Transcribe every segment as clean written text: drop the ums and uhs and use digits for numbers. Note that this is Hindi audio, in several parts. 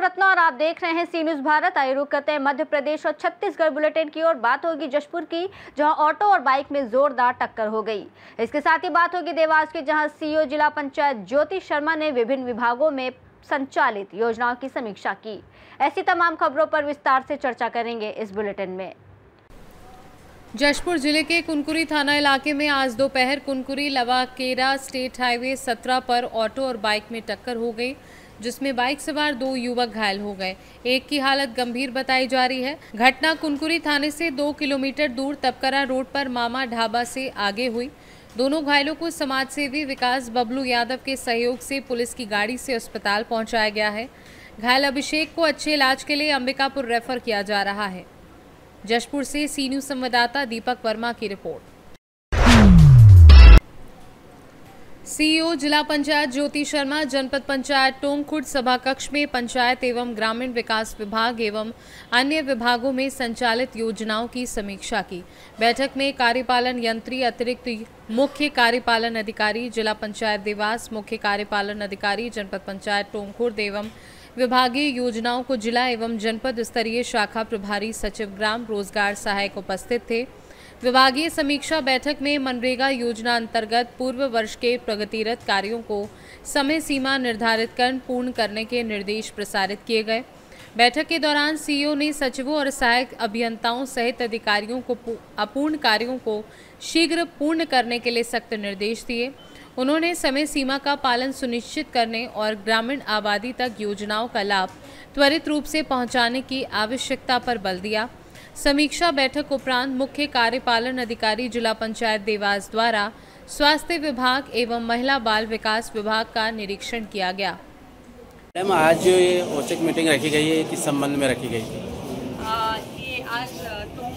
हूं रत्ना और आप देख रहे हैं सी न्यूज भारत। आइए रुक करते हैं मध्य प्रदेश और छत्तीसगढ़ बुलेटिन की ओर। बात होगी जशपुर की, जहां ऑटो और बाइक में जोरदार टक्कर हो गई। इसके साथ ही बात होगी देवास की, जहां सीईओ जिला पंचायत ज्योति शर्मा ने विभिन्न विभागों में संचालित योजनाओं की समीक्षा की। ऐसी तमाम खबरों पर विस्तार से चर्चा करेंगे इस बुलेटिन में। जशपुर जिले के कुनकुरी थाना इलाके में आज दोपहर कुनकुरी लवाकेरा स्टेट हाईवे 17 पर ऑटो और बाइक में टक्कर हो गई, जिसमें बाइक सवार 2 युवक घायल हो गए। एक की हालत गंभीर बताई जा रही है। घटना कुनकुरी थाने से 2 किलोमीटर दूर तपकरा रोड पर मामा ढाबा से आगे हुई। दोनों घायलों को समाजसेवी विकास बबलू यादव के सहयोग से पुलिस की गाड़ी से अस्पताल पहुंचाया गया है। घायल अभिषेक को अच्छे इलाज के लिए अंबिकापुर रेफर किया जा रहा है। जशपुर से सी न्यूज संवाददाता दीपक वर्मा की रिपोर्ट। सीईओ जिला पंचायत ज्योति शर्मा जनपद पंचायत टोंगखुर्द सभा कक्ष में पंचायत एवं ग्रामीण विकास विभाग एवं अन्य विभागों में संचालित योजनाओं की समीक्षा की। बैठक में कार्यपालन यंत्री अतिरिक्त मुख्य कार्यपालन अधिकारी जिला पंचायत देवास, मुख्य कार्यपालन अधिकारी जनपद पंचायत टोंगखुर्द एवं विभागीय योजनाओं को जिला एवं जनपद स्तरीय शाखा प्रभारी सचिव ग्राम रोजगार सहायक उपस्थित थे। विभागीय समीक्षा बैठक में मनरेगा योजना अंतर्गत पूर्व वर्ष के प्रगतिरत कार्यों को समय सीमा निर्धारित कर पूर्ण करने के निर्देश प्रसारित किए गए। बैठक के दौरान सीईओ ने सचिवों और सहायक अभियंताओं सहित अधिकारियों को अपूर्ण कार्यों को शीघ्र पूर्ण करने के लिए सख्त निर्देश दिए। उन्होंने समय सीमा का पालन सुनिश्चित करने और ग्रामीण आबादी तक योजनाओं का लाभ त्वरित रूप से पहुंचाने की आवश्यकता पर बल दिया। समीक्षा बैठक उपरांत मुख्य कार्यपालन अधिकारी जिला पंचायत देवास द्वारा स्वास्थ्य विभाग एवं महिला बाल विकास विभाग का निरीक्षण किया गया। मैडम, आज जो ये औचक मीटिंग रखी गई है, किस संबंध में रखी गई थी? ये आज टोंक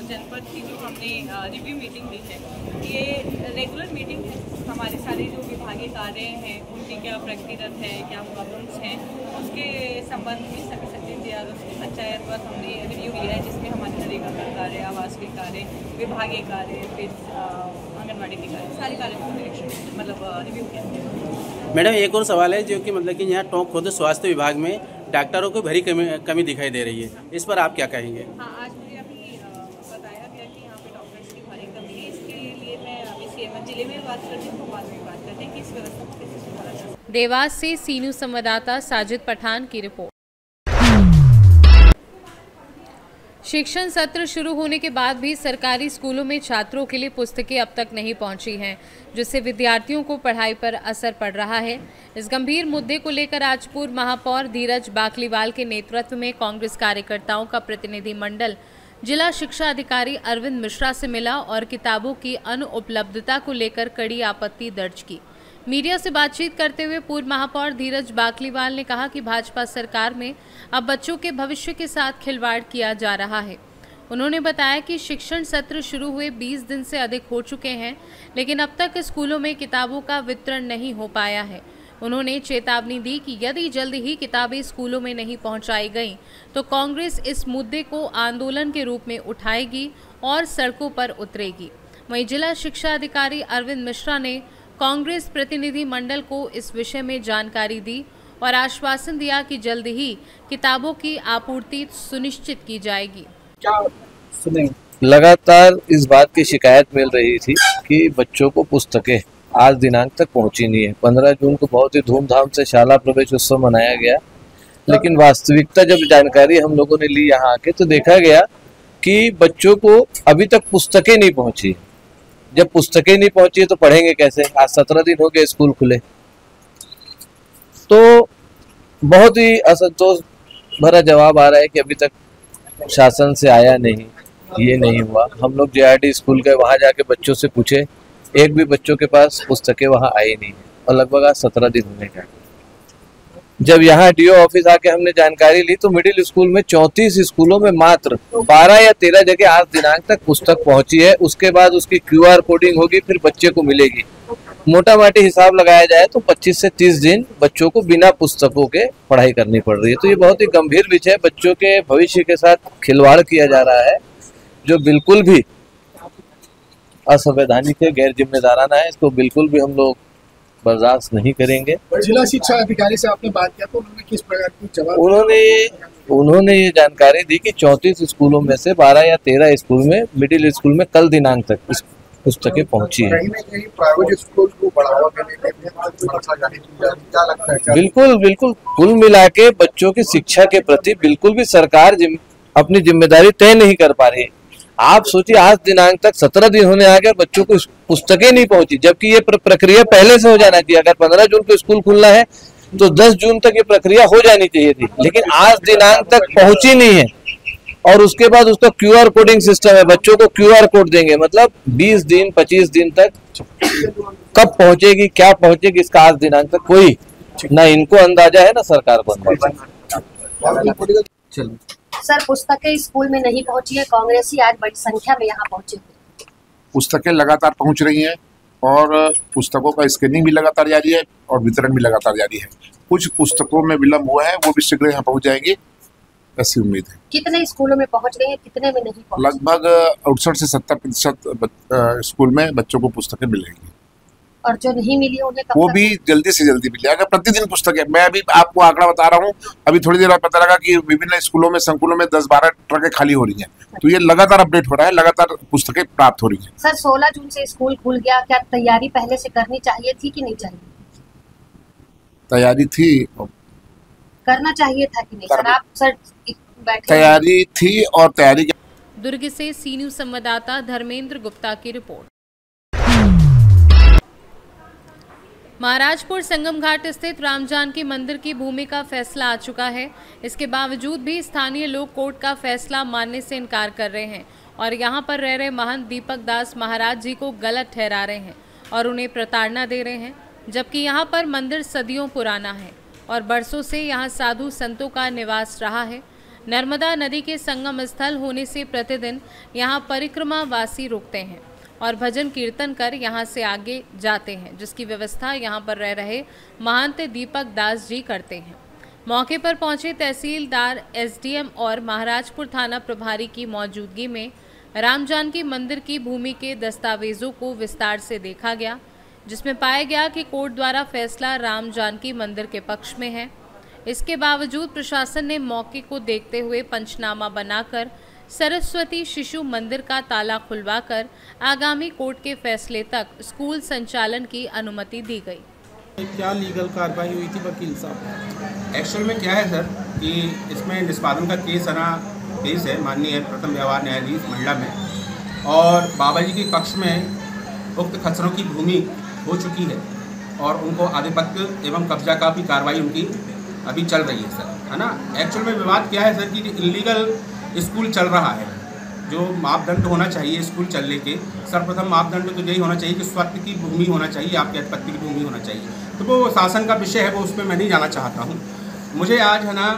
जनपद की जो हमने रिव्यू मीटिंग दी है, ये रेगुलर मीटिंग है। हमारे सारे जो विभागीय कार्य हैं उनके क्या प्रगतिरत है, क्या प्रॉब्लम्स हैं, उसके संबंध में सभी सचिव और उसकी पंचायत पर हमने रिव्यू लिया है, जिसमें हमारे नरेगा का कार्य, आवास के कार्य, विभागीय कार्य, फिर आंगनबाड़ी के कार्य, सारे कार्यों को निरीक्षण रिव्यू किया। मैडम, एक और सवाल है जो कि मतलब कि यहाँ टोंक खुद स्वास्थ्य विभाग में डॉक्टरों को भारी कमी दिखाई दे रही है, इस पर आप क्या कहेंगे? हाँ, आज मुझे अभी बताया गया कि यहाँ पे डॉक्टर्स की भारी कमी है। इसके लिए मैं अभी सीएम जिले में बात करती हूँ, बाद में बात करते हैं कि इस व्यवस्था को कैसे सुधारा जा सकता है। देवास से सी न्यूज संवाददाता साजिद पठान की रिपोर्ट। शिक्षण सत्र शुरू होने के बाद भी सरकारी स्कूलों में छात्रों के लिए पुस्तकें अब तक नहीं पहुंची हैं, जिससे विद्यार्थियों को पढ़ाई पर असर पड़ रहा है। इस गंभीर मुद्दे को लेकर आज पूर्व महापौर धीरज बाकलीवाल के नेतृत्व में कांग्रेस कार्यकर्ताओं का प्रतिनिधि मंडल जिला शिक्षा अधिकारी अरविंद मिश्रा से मिला और किताबों की अनुपलब्धता को लेकर कड़ी आपत्ति दर्ज की। मीडिया से बातचीत करते हुए पूर्व महापौर धीरज बाकलीवाल ने कहा कि भाजपा सरकार में अब बच्चों के भविष्य के साथ खिलवाड़ किया जा रहा है। उन्होंने बताया कि शिक्षण सत्र शुरू हुए 20 दिन से अधिक हो चुके हैं, लेकिन अब तक स्कूलों में किताबों का वितरण नहीं हो पाया है। उन्होंने चेतावनी दी कि यदि जल्द ही किताबें स्कूलों में नहीं पहुंचाई गईं, तो कांग्रेस इस मुद्दे को आंदोलन के रूप में उठाएगी और सड़कों पर उतरेगी। वहीं जिला शिक्षा अधिकारी अरविंद मिश्रा ने कांग्रेस प्रतिनिधि मंडल को इस विषय में जानकारी दी और आश्वासन दिया कि जल्द ही किताबों की आपूर्ति सुनिश्चित की जाएगी। क्या सुने? लगातार इस बात की शिकायत मिल रही थी कि बच्चों को पुस्तकें आज दिनांक तक पहुंची नहीं है। 15 जून को बहुत ही धूमधाम से शाला प्रवेश उत्सव मनाया गया, लेकिन वास्तविकता जब जानकारी हम लोगों ने ली यहाँ आके, तो देखा गया कि बच्चों को अभी तक पुस्तकें नहीं पहुंची। जब पुस्तकें नहीं पहुंची तो पढ़ेंगे कैसे? आज 17 दिन हो गए स्कूल खुले। तो बहुत ही असंतोष भरा जवाब आ रहा है कि अभी तक शासन से आया नहीं, ये नहीं हुआ। हम लोग JRD स्कूल गए, वहां जाके बच्चों से पूछे, एक भी बच्चों के पास पुस्तकें वहां आई नहीं है और लगभग आज 17 दिन होने का। जब यहाँ DO ऑफिस आके हमने जानकारी ली तो मिडिल स्कूल में 34 स्कूलों में मात्र 12 या 13 जगह आज दिनांक तक पुस्तक पहुंची है। उसके बाद उसकी QR कोडिंग होगी, फिर बच्चे को मिलेगी। मोटा माटी हिसाब लगाया जाए तो 25 से 30 दिन बच्चों को बिना पुस्तकों के पढ़ाई करनी पड़ रही है। तो ये बहुत ही गंभीर विषय, बच्चों के भविष्य के साथ खिलवाड़ किया जा रहा है, जो बिल्कुल भी असंवैधानिक है, गैर जिम्मेदाराना है। इसको बिल्कुल भी हम लोग बर्दाश्त नहीं करेंगे। जिला शिक्षा अधिकारी से आपने बात किया तो उन्होंने किस प्रकार की जवाब? उन्होंने ये जानकारी दी कि 34 स्कूलों में से 12 या 13 स्कूल में, मिडिल स्कूल में कल दिनांक तक इस पुस्तकें पहुंची है। कहीं ना कहीं प्राइवेट स्कूल को बढ़ावा देने के लिए क्या लगता है? बिल्कुल कुल मिला के बच्चों की शिक्षा के प्रति बिल्कुल भी सरकार अपनी जिम्मेदारी तय नहीं कर पा रही। आप सोचिए, आज दिनांक तक 17 दिन होने आ गए, बच्चों को पुस्तकें नहीं पहुंची, जबकि ये प्रक्रिया पहले से हो जाना चाहिए। अगर 15 जून को स्कूल खुलना है तो 10 जून तक ये प्रक्रिया हो जानी चाहिए थी, लेकिन आज दिनांक तक पहुंची नहीं है। और उसके बाद उसका QR कोडिंग सिस्टम है, बच्चों को QR कोड देंगे, मतलब 20 दिन 25 दिन तक कब पहुंचेगी, क्या पहुंचेगी, इसका आज दिनांक तक कोई ना इनको अंदाजा है ना सरकार को अंदाजा। सर, पुस्तकें स्कूल में नहीं पहुंची है, कांग्रेसी आज बड़ी संख्या में यहाँ पहुंचे। पुस्तकें लगातार पहुंच रही हैं और पुस्तकों का स्कैनिंग भी लगातार जारी है और वितरण भी लगातार जारी है। कुछ पुस्तकों में विलम्ब हुआ है, वो भी शीघ्र यहाँ पहुंच जाएंगे, ऐसी उम्मीद है। कितने स्कूलों में पहुंच गई है, कितने में नहीं पहुंची? लगभग 68 से 70% स्कूल में बच्चों को पुस्तकें मिलेंगी। और जो नहीं मिली उन्हें वो भी जल्दी से जल्दी मिले। अगर प्रतिदिन पुस्तकें, मैं अभी आपको आंकड़ा बता रहा हूँ, अभी थोड़ी देर बाद पता लगा कि विभिन्न स्कूलों में, संकुलों में 10-12 ट्रकें खाली हो रही हैं, तो ये लगातार अपडेट हो रहा है, लगातार पुस्तकें प्राप्त हो रही हैं। सर, 16 जून से स्कूल खुल गया, क्या तैयारी पहले से करनी चाहिए थी कि नहीं चाहिए? तैयारी थी, करना चाहिए था कि नहीं सर? आप सर बैठे, तैयारी थी और तैयारी। दुर्ग से सी न्यूज संवाददाता धर्मेंद्र गुप्ता की रिपोर्ट। महाराजपुर संगम घाट स्थित राम जानकी मंदिर की भूमि का फैसला आ चुका है। इसके बावजूद भी स्थानीय लोग कोर्ट का फैसला मानने से इनकार कर रहे हैं और यहां पर रह रहे महंत दीपक दास महाराज जी को गलत ठहरा रहे हैं और उन्हें प्रताड़ना दे रहे हैं, जबकि यहां पर मंदिर सदियों पुराना है और बरसों से यहां साधु संतों का निवास रहा है। नर्मदा नदी के संगम स्थल होने से प्रतिदिन यहां परिक्रमावासी रुकते हैं और भजन कीर्तन कर यहां से आगे जाते हैं, जिसकी व्यवस्था यहां पर रह रहे महंत दीपक दास जी करते हैं। मौके पर पहुंचे तहसीलदार, SDM और महाराजपुर थाना प्रभारी की मौजूदगी में राम जानकी मंदिर की भूमि के दस्तावेजों को विस्तार से देखा गया, जिसमें पाया गया कि कोर्ट द्वारा फैसला राम जानकी मंदिर के पक्ष में है। इसके बावजूद प्रशासन ने मौके को देखते हुए पंचनामा बनाकर सरस्वती शिशु मंदिर का ताला खुलवाकर आगामी कोर्ट के फैसले तक स्कूल संचालन की अनुमति दी गई। क्या लीगल कार्रवाई हुई थी वकील साहब? एक्चुअल में क्या है सर कि इसमें निष्पादन का केस पेश है माननीय प्रथम व्यवहार न्यायाधीश मंडला में, और बाबा जी के पक्ष में उक्त खच्चरों की भूमि हो चुकी है और उनको आधिपत्य एवं कब्जा का भी कार्रवाई उनकी अभी चल रही है सर, है ना। एक्चुअल में विवाद क्या है सर कि इलीगल स्कूल चल रहा है। जो मापदंड होना चाहिए स्कूल चलने के, सर्वप्रथम मापदंड तो यही होना चाहिए कि स्वत्व की भूमि होना चाहिए, आपके आधिपत्य की भूमि होना चाहिए। तो वो शासन का विषय है, वो उसमें मैं नहीं जाना चाहता हूँ। मुझे आज है ना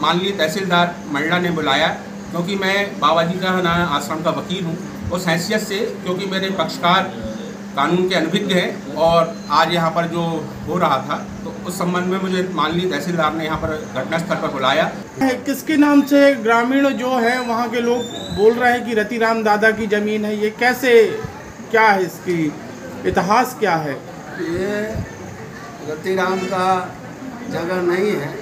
माननीय तहसीलदार मंडला ने बुलाया, क्योंकि मैं बाबा जी का है ना आश्रम का वकील हूँ, उस हैसियत से, क्योंकि मेरे पक्षकार कानून के अनभिज्ञ हैं और आज यहाँ पर जो हो रहा था, तो उस संबंध में मुझे माननीय तहसीलदार ने यहाँ पर घटनास्थल पर बुलाया। किसके नाम से ग्रामीण जो है वहाँ के लोग बोल रहे हैं कि रतिराम दादा की ज़मीन है, ये कैसे, क्या है इसकी इतिहास क्या है? ये रतिराम का जगह नहीं है।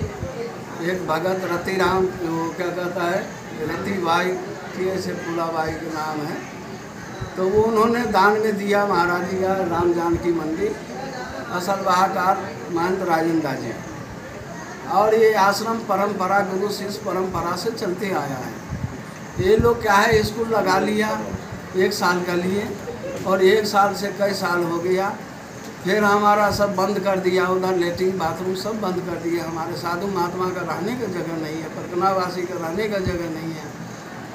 एक भगत रतिराम, जो क्या कहता है, रतिबाई से फूलाबाई के नाम है, तो वो उन्होंने दान में दिया महाराज जी का राम जानकी मंदिर, असल बहाकार महंत राजेंद्र जी। और ये आश्रम परंपरा, गुरु शिष्य परंपरा से चलते आया है। ये लोग क्या है, स्कूल लगा लिया 1 साल के लिए और 1 साल से कई साल हो गया, फिर हमारा सब बंद कर दिया, उधर लेटरिन बाथरूम सब बंद कर दिया। हमारे साधु महात्मा का रहने का जगह नहीं है, परकनावासी का रहने का जगह नहीं है,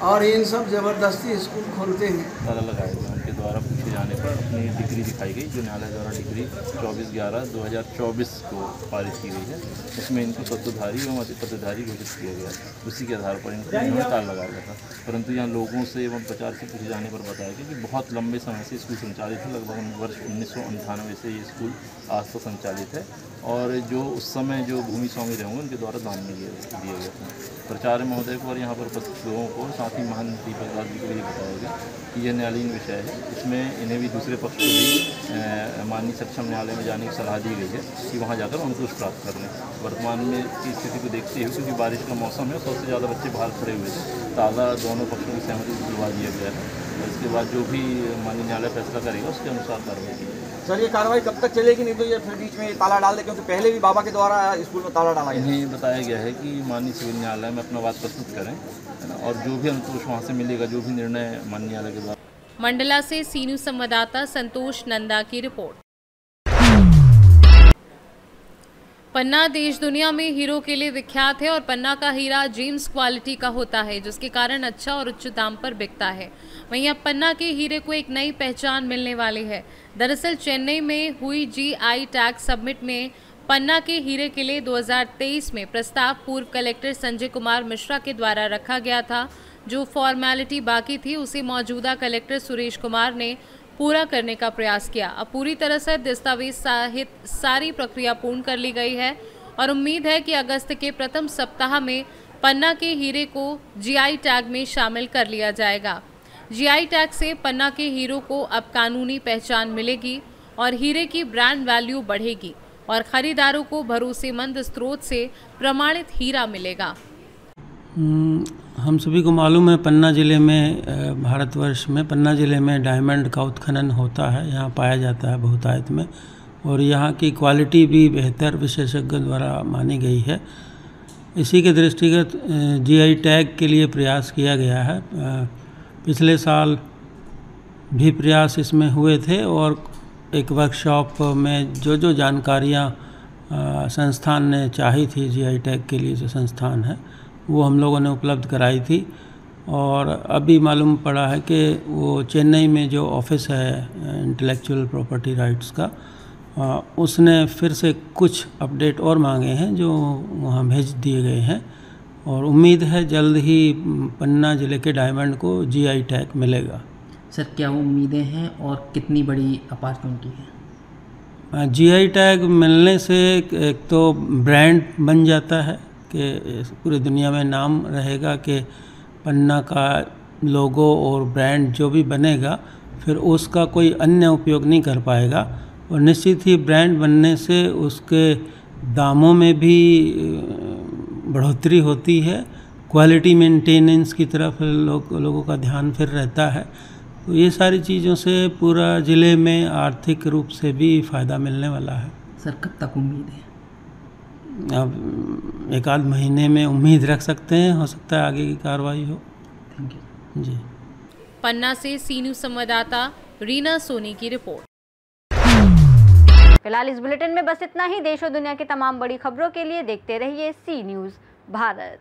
और इन सब ज़बरदस्ती स्कूल खोलते हैं। ताला लगाया गया, उनके द्वारा पूछे जाने पर अपनी डिग्री दिखाई गई, जो न्यायालय द्वारा डिग्री 24/11/2024 को पारित की गई है। इसमें इनको सत्ताधारी एवं अतिपत्तिधारी घोषित किया गया, उसी के आधार पर इनको ताला लगाया गया था। परंतु यहाँ लोगों से एवं प्रचार से पूछे जाने पर बताया गया कि बहुत लंबे समय से स्कूल संचालित है, लगभग वर्ष 1998 से ये स्कूल आज तक संचालित है, और जो उस समय जो भूमि स्वामी रहे होंगे उनके द्वारा दान में दिया गया था। प्राचार्य महोदय को और यहाँ पर उपस्थित लोगों को, साथ ही महान दीपक दास जी को भी बताया गया कि यह न्यायालयीन विषय है इसमें इन्हें भी दूसरे पक्ष को भी माननीय सक्षम न्यायालय में जाने की सलाह दी गई है कि वहाँ जाकर अंकुश प्राप्त कर लें। वर्तमान में की स्थिति को देखते हुए क्योंकि बारिश का मौसम है, 100 से ज़्यादा बच्चे बाहर खड़े हुए थे, ताज़ा दोनों पक्षों की सहमति से दिलवा दिया गया है। इसके बाद जो भी माननीय न्यायालय फैसला करेगा उसके अनुसार कार्रवाई की जाएगी। सर, ये कार्रवाई कब तक चलेगी? नहीं तो ये फिर बीच में ताला डाल दे, क्योंकि पहले भी बाबा के द्वारा स्कूल में ताला डाला गया। इन्हें बताया गया है कि माननीय सिविल न्यायालय में अपना बात प्रस्तुत करें, है ना, और जो भी अंकुश वहाँ से मिलेगा, जो भी निर्णय माननीय न्यायालय के द्वारा। मंडला से सी न्यूज़ संवाददाता संतोष नंदा की रिपोर्ट। पन्ना देश दुनिया में हीरो के लिए विख्यात है और पन्ना का हीरा जेम्स क्वालिटी का होता है, जिसके कारण अच्छा और उच्च दाम पर बिकता है। वहीं अब पन्ना के हीरे को एक नई पहचान मिलने वाली है। दरअसल चेन्नई में हुई GI टैग सबमिट में पन्ना के हीरे के लिए 2023 में प्रस्ताव पूर्व कलेक्टर संजय कुमार मिश्रा के द्वारा रखा गया था। जो फॉर्मेलिटी बाकी थी उसे मौजूदा कलेक्टर सुरेश कुमार ने पूरा करने का प्रयास किया। अब पूरी तरह से दस्तावेज सहित सारी प्रक्रिया पूर्ण कर ली गई है और उम्मीद है कि अगस्त के प्रथम सप्ताह में पन्ना के हीरे को GI टैग में शामिल कर लिया जाएगा। GI टैग से पन्ना के हीरो को अब कानूनी पहचान मिलेगी और हीरे की ब्रांड वैल्यू बढ़ेगी और खरीदारों को भरोसेमंद स्रोत से प्रमाणित हीरा मिलेगा। हम सभी को मालूम है पन्ना ज़िले में, भारतवर्ष में पन्ना ज़िले में डायमंड का उत्खनन होता है, यहाँ पाया जाता है बहुतायत में, और यहाँ की क्वालिटी भी बेहतर विशेषज्ञों द्वारा मानी गई है। इसी के दृष्टिगत GI टैग के लिए प्रयास किया गया है। पिछले साल भी प्रयास इसमें हुए थे और एक वर्कशॉप में जो जानकारियाँ संस्थान ने चाही थी, GI टैग के लिए जो संस्थान है वो हम लोगों ने उपलब्ध कराई थी। और अभी मालूम पड़ा है कि वो चेन्नई में जो ऑफिस है इंटेलेक्चुअल प्रॉपर्टी राइट्स का, उसने फिर से कुछ अपडेट और मांगे हैं जो वहाँ भेज दिए गए हैं और उम्मीद है जल्द ही पन्ना ज़िले के डायमंड को GI टैग मिलेगा। सर, क्या उम्मीदें हैं और कितनी बड़ी अपार्टमेंट की है? GI टैग मिलने से एक तो ब्रांड बन जाता है कि पूरी दुनिया में नाम रहेगा कि पन्ना का लोगो और ब्रांड जो भी बनेगा फिर उसका कोई अन्य उपयोग नहीं कर पाएगा। और निश्चित ही ब्रांड बनने से उसके दामों में भी बढ़ोतरी होती है, क्वालिटी मेंटेनेंस की तरफ लोगों का ध्यान फिर रहता है। तो ये सारी चीज़ों से पूरा ज़िले में आर्थिक रूप से भी फ़ायदा मिलने वाला है। सर, कब तक उम्मीद है? अब एक आध महीने में उम्मीद रख सकते हैं, हो सकता है आगे की कार्रवाई हो। थैंक यू जी। पन्ना से सी न्यूज़ संवाददाता रीना सोनी की रिपोर्ट। फिलहाल इस बुलेटिन में बस इतना ही। देश और दुनिया की तमाम बड़ी खबरों के लिए देखते रहिए सी न्यूज़ भारत।